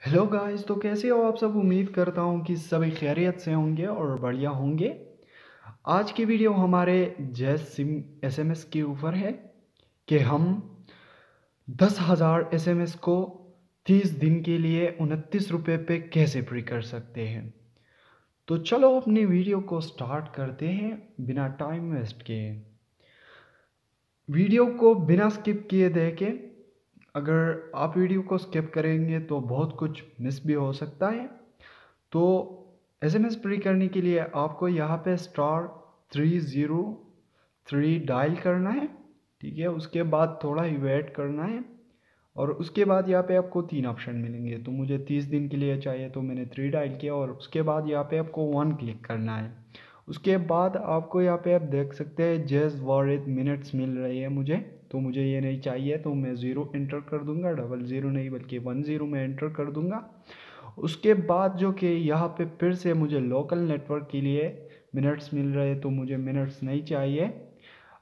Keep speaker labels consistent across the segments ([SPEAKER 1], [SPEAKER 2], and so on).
[SPEAKER 1] Hello guys, तो कैसे हो आप सब। उम्मीद करता हूँ कि सभी खैरियत से होंगे और बढ़िया होंगे। आज की वीडियो हमारे जैस सिम एसएमएस के ऊपर है कि हम 10,000 एसएमएस को 30 दिन के लिए 29 रुपये पे कैसे फ्री कर सकते हैं। तो चलो अपनी वीडियो को स्टार्ट करते हैं बिना टाइम वेस्ट किए। वीडियो को बिना स्किप किए देखें। अगर आप वीडियो को स्किप करेंगे तो बहुत कुछ मिस भी हो सकता है। तो एसएमएस फ्री करने के लिए आपको यहाँ पे *303 डायल करना है। ठीक है, उसके बाद थोड़ा ही वेट करना है और उसके बाद यहाँ पे आपको 3 ऑप्शन मिलेंगे। तो मुझे 30 दिन के लिए चाहिए तो मैंने 3 डायल किया और उसके बाद यहाँ पे आपको 1 क्लिक करना है। उसके बाद आपको यहाँ पे आप देख सकते हैं जस्ट वॉरेड मिनट्स मिल रही है मुझे। तो मुझे ये नहीं चाहिए तो मैं 0 एंटर कर दूंगा, 00 नहीं बल्कि 10 में एंटर कर दूंगा। उसके बाद जो कि यहाँ पे फिर से मुझे लोकल नेटवर्क के लिए मिनट्स मिल रहे हैं तो मुझे मिनट्स नहीं चाहिए।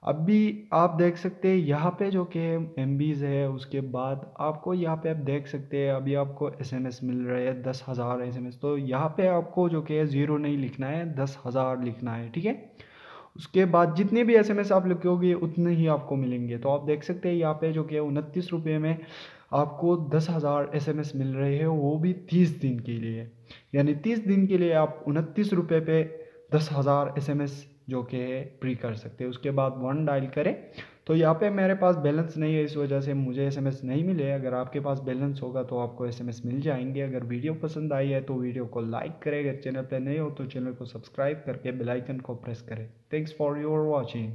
[SPEAKER 1] अभी आप देख सकते हैं यहाँ पे जो कि एमबीज़ है। उसके बाद आपको यहाँ पे आप देख सकते हैं अभी आपको एसएमएस मिल रहे हैं 10,000 एसएमएस। तो यहाँ पे आपको जो कि 0 नहीं लिखना है, 10,000 लिखना है। ठीक है, उसके बाद जितने भी एसएमएस आप लिखोगे उतने ही आपको मिलेंगे। तो आप देख सकते हैं यहाँ पे जो कि 29 रुपये में आपको 10,000 एसएमएस मिल रहे हैं, वो भी 30 दिन के लिए। यानी 30 दिन के लिए आप 29 रुपये पे 10,000 एसएमएस जो कि फ्री कर सकते हैं। उसके बाद 1 डायल करें। तो यहाँ पे मेरे पास बैलेंस नहीं है, इस वजह से मुझे एसएमएस नहीं मिले। अगर आपके पास बैलेंस होगा तो आपको एसएमएस मिल जाएंगे। अगर वीडियो पसंद आई है तो वीडियो को लाइक करें, अगर चैनल पर नए हो तो चैनल को सब्सक्राइब करके बेल आइकन को प्रेस करें। Thanks for your watching.